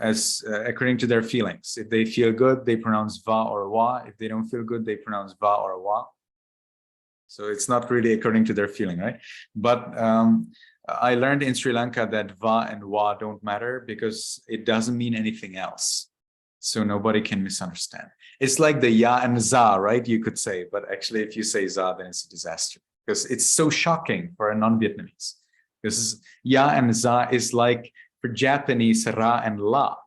as according to their feelings. If they feel good, they pronounce va or wa. If they don't feel good, they pronounce va or wa. So it's not really according to their feeling, right? But I learned in Sri Lanka that va and wa don't matter because it doesn't mean anything else. So nobody can misunderstand. It's like the ya and za, right? You could say, but actually if you say za, then it's a disaster, because it's so shocking for a non-Vietnamese. Because ya and za is like for Japanese ra and la,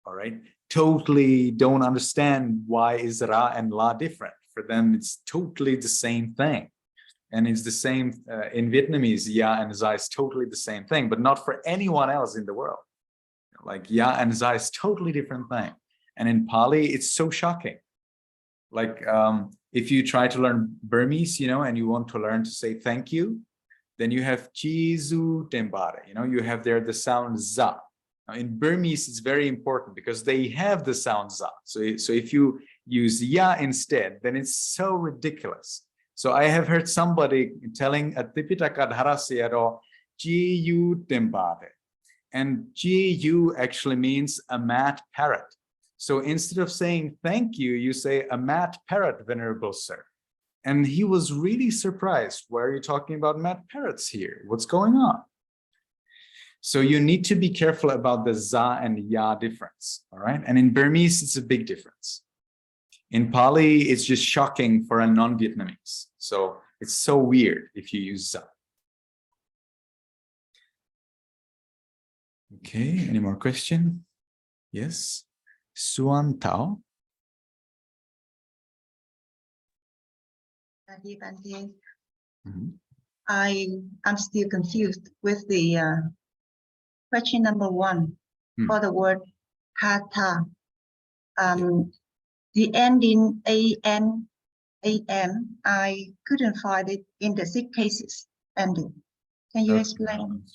all right? Totally don't understand why is ra and la different. For them, it's totally the same thing. And it's the same in Vietnamese, ya and za is totally the same thing, but not for anyone else in the world. Like ya and za is totally different thing. And in Pali, it's so shocking. Like if you try to learn Burmese, and you want to learn to say thank you, then you have chizu tembare, you have there the sound za. Now in Burmese, it's very important because they have the sound za. So if you use ya instead, then it's so ridiculous. So I have heard somebody telling a tipitaka dharasiero chiyu tembare. And chiyu actually means a mad parrot. So instead of saying thank you, you say a mad parrot, venerable sir. And he was really surprised. Why are you talking about mad parrots here? What's going on? So you need to be careful about the za and ya difference, all right? And in Burmese, it's a big difference. In Pali, it's just shocking for a non-Vietnamese. So it's so weird if you use za. Okay, any more question? Yes. Suan Tao. Mhm. I'm still confused with the question number 1 for the word hatha. The ending an, I couldn't find it in the 6 cases ending. Can you explain?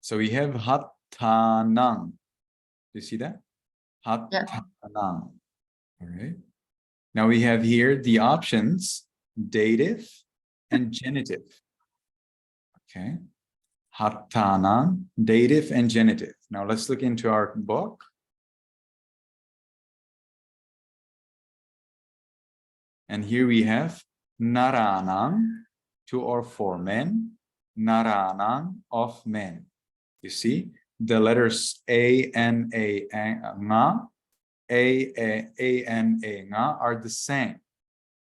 So we have hattanang. Do you see that? Hattanang. All right. Now we have here the options, dative and genitive. Okay. Hattanang, dative and genitive. Now let's look into our book. And here we have naranang, 2 or 4 men, naranang of men. You see the letters A, N, A, nga, A, N, A, nga are the same.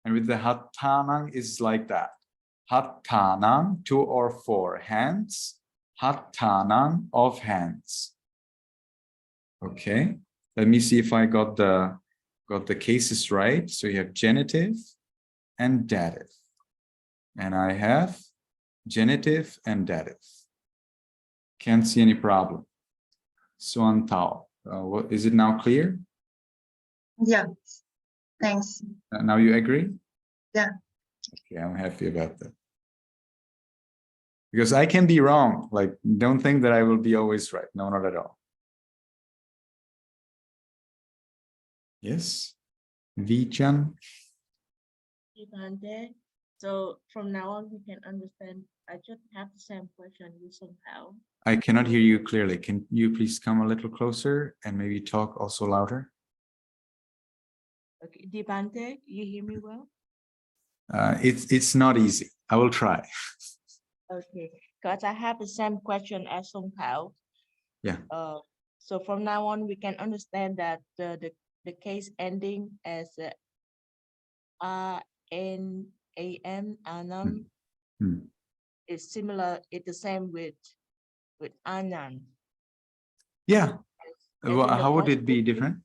And with the hattanang is like that. Hattanang, 2 or 4 hands, hattanang of hands. Okay, let me see if I got the cases right. So you have genitive and dative. And I have genitive and dative. Can't see any problem. Suan Tao. Is it now clear? Yeah, thanks. Now you agree? Yeah. Okay, I'm happy about that. Because I can be wrong. Like, don't think that I will be always right. No, not at all. Yes. Vichan. So from now on, we can understand. I just have the same question you somehow. I cannot hear you clearly. Can you please come a little closer and maybe talk also louder? Okay, Dipante, you hear me well? It's not easy. I will try. Okay, because I have the same question as somehow. Yeah. So from now on, we can understand that the case ending as A-N-A-M, Anam, is similar. It's the same with Anand. Yeah. Well, how would it be different?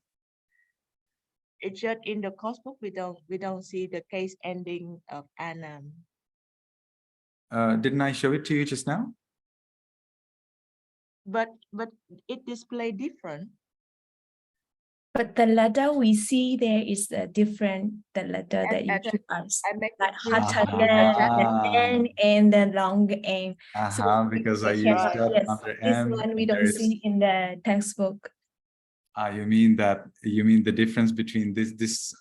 It's just in the course book we don't see the case ending of Anam. Didn't I show it to you just now? But it display different. But the letter we see there is a different the letter that you give us. Like the N and the long N. Because I used that yes, under this M. one we don't see in the textbook. You mean the difference between this Yes.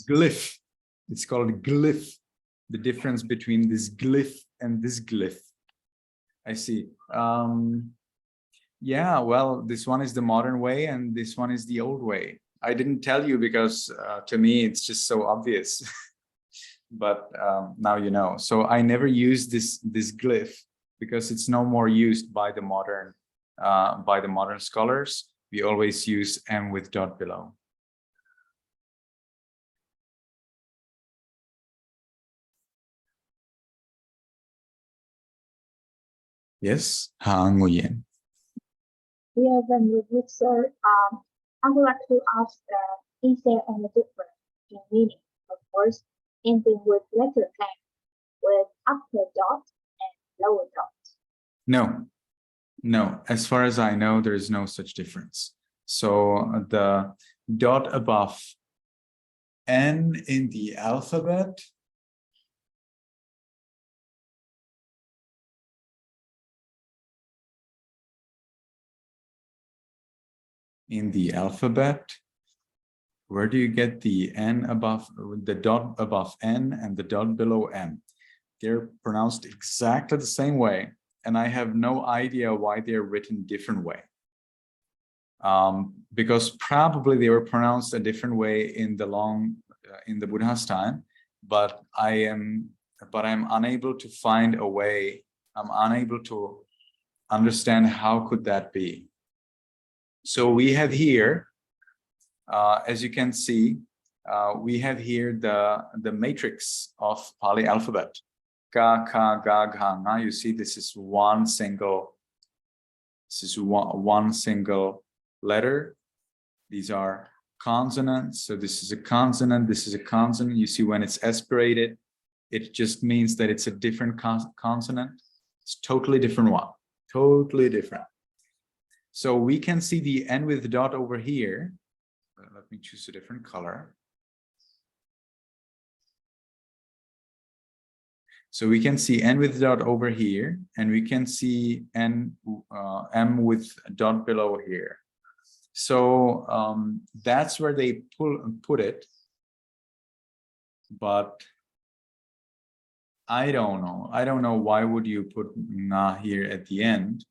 glyph? It's called glyph. The difference between this glyph and this glyph. I see. Yeah, well, this one is the modern way and this one is the old way. I didn't tell you because to me it's just so obvious. But now you know. So I never use this glyph because it's no more used by the modern scholars. We always use M with dot below. Yes, Ha Nguyen. Yeah, then with you, sir, I would like to ask, is there any difference in meaning, of course, ending with letter N, with upper dot and lower dot? No. As far as I know, there is no such difference. So the dot above N in the alphabet where do you get the N above, the dot above N and the dot below N? They're pronounced exactly the same way, and I have no idea why they're written different way. Because probably they were pronounced a different way in the Buddha's time, but I'm unable to find a way. I'm unable to understand how could that be. So we have here, as you can see, we have here the matrix of Pali alphabet. Ka, ka, ga, gha, nga. You see, this is one single letter. These are consonants. So this is a consonant, this is a consonant. You see, when it's aspirated, it just means that it's a different consonant. It's totally different one, totally different. So we can see the N with dot over here. Let me choose a different color. So we can see N with dot over here, and we can see M with dot below here. So that's where they put it. But I don't know. I don't know why would you put na here at the end.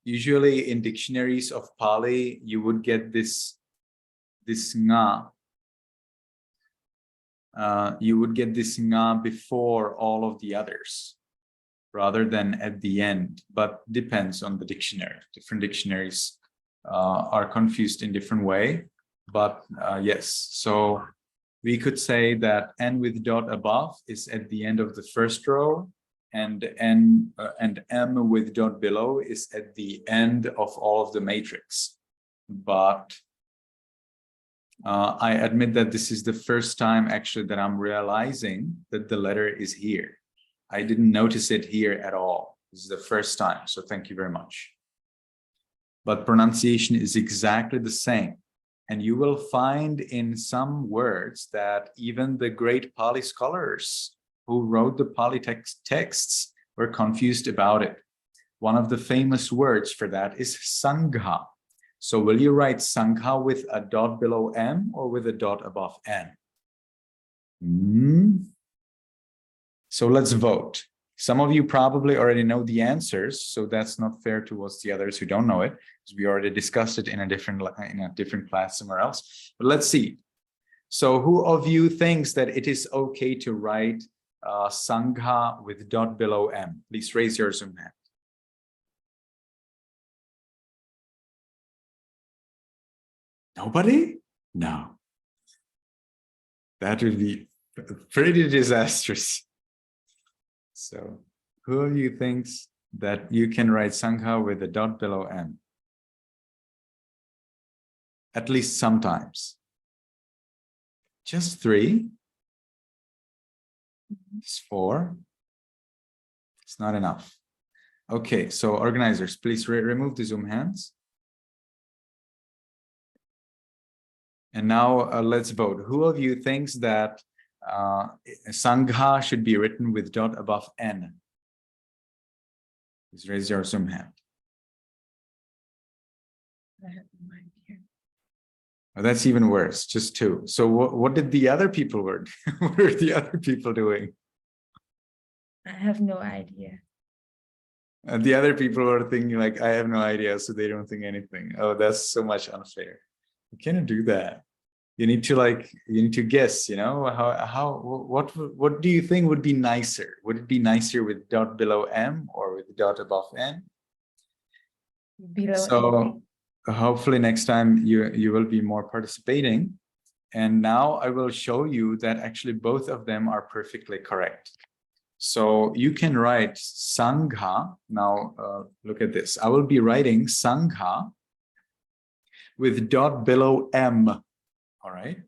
Usually in dictionaries of Pali, you would get this nga. You would get this nga before all of the others, rather than at the end. But depends on the dictionary. Different dictionaries are confused in different way. But yes, so we could say that N with dot above is at the end of the first row, and M with dot below is at the end of all of the matrix. But I admit that this is the first time actually that I'm realizing that the letter is here. I didn't notice it here at all. This is the first time, so thank you very much. But pronunciation is exactly the same. And you will find in some words that even the great Pali scholars who wrote the Pali texts were confused about it. One of the famous words for that is Sangha. So will you write Sangha with a dot below M or with a dot above N? So let's vote. Some of you probably already know the answers, so that's not fair towards the others who don't know it, because we already discussed it in a different class somewhere else. But let's see. So who of you thinks that it is okay to write Sangha with dot below M? Please raise your Zoom hand. Nobody? No. That would be pretty disastrous. So who of you thinks that you can write Sangha with a dot below M? At least sometimes. Just 3? It's 4? It's not enough. Okay, so organizers, please remove the Zoom hands. And now let's vote. Who of you thinks that Sangha should be written with dot above N? Please raise your Zoom hand. I have no idea. Oh, that's even worse, just 2. So what did the other people what are the other people doing? I have no idea. The other people are thinking like, I have no idea, so they don't think anything. Oh, that's so much unfair. You cannot do that. You need to guess, you know, what do you think would be nicer? Would it be nicer with dot below M or with dot above N? Below So hopefully next time you will be more participating. And now I will show you that actually both of them are perfectly correct. So you can write Sangha. Now look at this. I will be writing Sangha with dot below M. All right.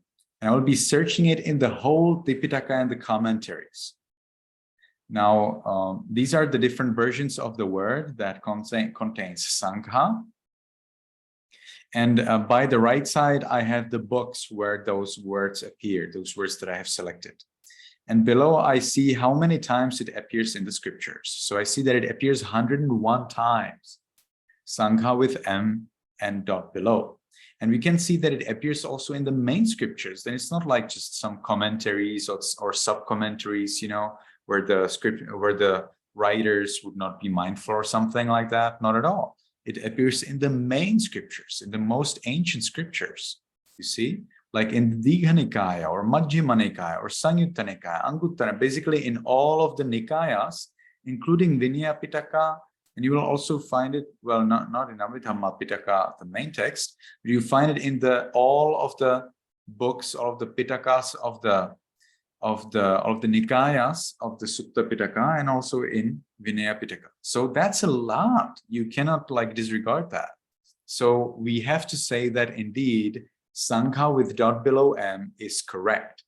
And I will be searching it in the whole Tipitaka and the commentaries. Now, these are the different versions of the word that contains Sangha. And by the right side, I have the books where those words appear, those words that I have selected. And below, I see how many times it appears in the scriptures. So I see that it appears 101 times. Sangha with M and dot below. And we can see that it appears also in the main scriptures. Then it's not like just some commentaries or sub-commentaries, you know, where the writers would not be mindful or something like that. Not at all. It appears in the main scriptures, in the most ancient scriptures. You see, like in the Digha Nikaya or Majjhima Nikaya or Samyutta Nikaya, Anguttara, basically in all of the Nikayas, including Vinaya Pitaka. And you will also find it, well, not in Abhidhamma Pitaka, the main text, but you find it in all of the books, all of the Pitakas of the Nikayas of the Sutta Pitaka, and also in Vinaya Pitaka. So that's a lot. You cannot like disregard that. So we have to say that indeed Sangha with dot below M is correct.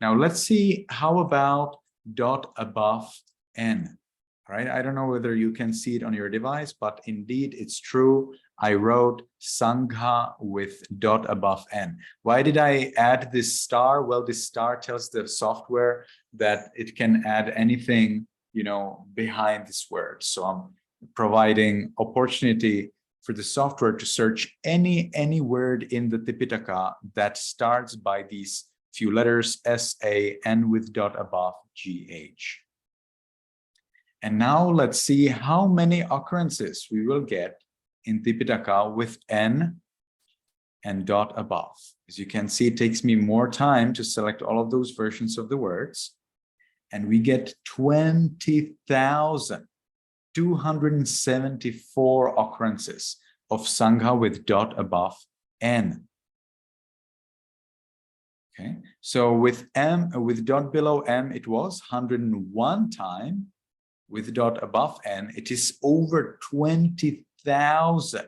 Now let's see, how about dot above N? All right, I don't know whether you can see it on your device, but indeed it's true. I wrote Sangha with dot above N. Why did I add this star? Well, this star tells the software that it can add anything, you know, behind this word. So I'm providing opportunity for the software to search any word in the Tipitaka that starts by these few letters S-A-N with dot above G-H. And now let's see how many occurrences we will get in Tipitaka with N and dot above. As you can see, it takes me more time to select all of those versions of the words. And we get 20,274 occurrences of Sangha with dot above N. Okay, so with dot below M, it was 101 times. With dot above N, it is over 20,000.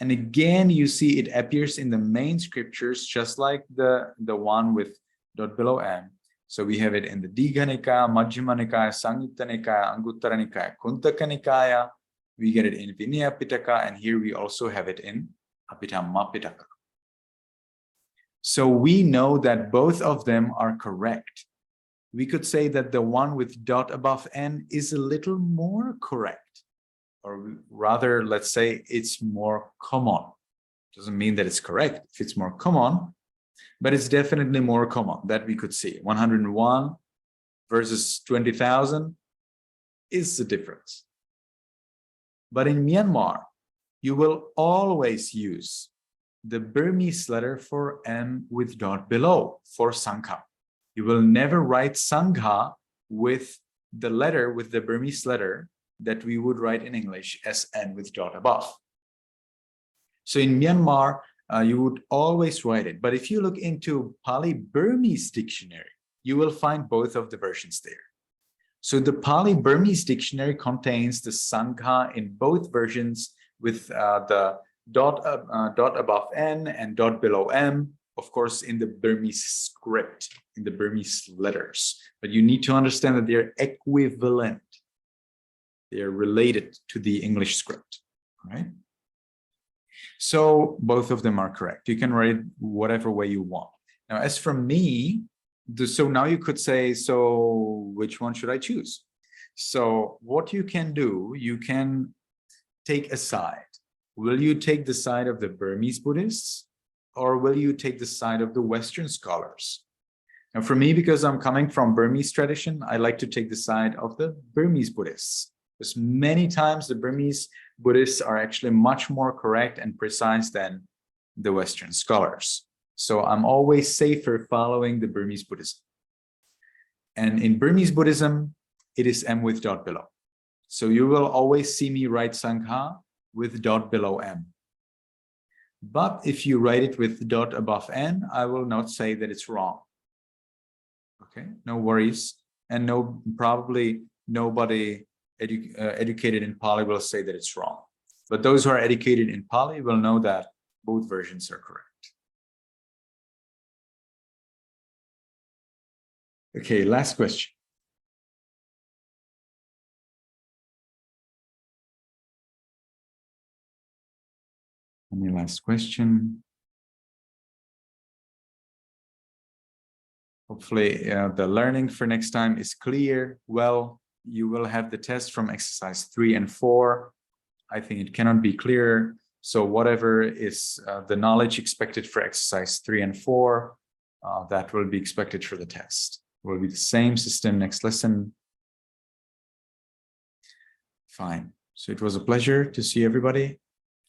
And again, you see it appears in the main scriptures, just like the one with dot below M. So we have it in the Digha Nikaya, Majjhima Nikaya, Samyutta Nikaya, Anguttara Nikaya, Kuntaka Nikaya. We get it in Vinaya Pitaka, and here we also have it in Abhidhamma Pitaka. So we know that both of them are correct. We could say that the one with dot above N is a little more correct, or rather, let's say it's more common. Doesn't mean that it's correct if it's more common, but it's definitely more common, that we could see. 101 versus 20,000 is the difference. But in Myanmar, you will always use the Burmese letter for M with dot below for Sangha. You will never write Sangha with the letter, with the Burmese letter that we would write in English as N with dot above. So in Myanmar, you would always write it. But if you look into Pali Burmese dictionary, you will find both of the versions there. So the Pali Burmese dictionary contains the Sangha in both versions with the dot above N and dot below M, of course, in the Burmese script, in the Burmese letters. But you need to understand that they're equivalent. They are related to the English script, right? So both of them are correct. You can write it whatever way you want. Now, as for me, so now you could say, so which one should I choose? So what you can do, you can take a side. Will you take the side of the Burmese Buddhists, or will you take the side of the Western scholars? Now, for me, because I'm coming from Burmese tradition, I like to take the side of the Burmese Buddhists. Because many times the Burmese Buddhists are actually much more correct and precise than the Western scholars. So I'm always safer following the Burmese Buddhism. And in Burmese Buddhism, it is M with dot below. So you will always see me write Sangha with dot below M. But if you write it with dot above N, I will not say that it's wrong. Okay, no worries. And probably nobody educated in Pali will say that it's wrong. But those who are educated in Pali will know that both versions are correct. Okay, last question. Any last question? Hopefully the learning for next time is clear. Well, you will have the test from exercise 3 and 4. I think it cannot be clearer. So whatever is the knowledge expected for exercise 3 and 4, that will be expected for the test. It will be the same system next lesson. Fine. So it was a pleasure to see everybody.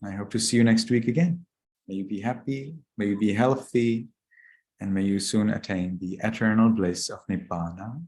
I hope to see you next week again. May you be happy, may you be healthy, and may you soon attain the eternal bliss of Nibbana.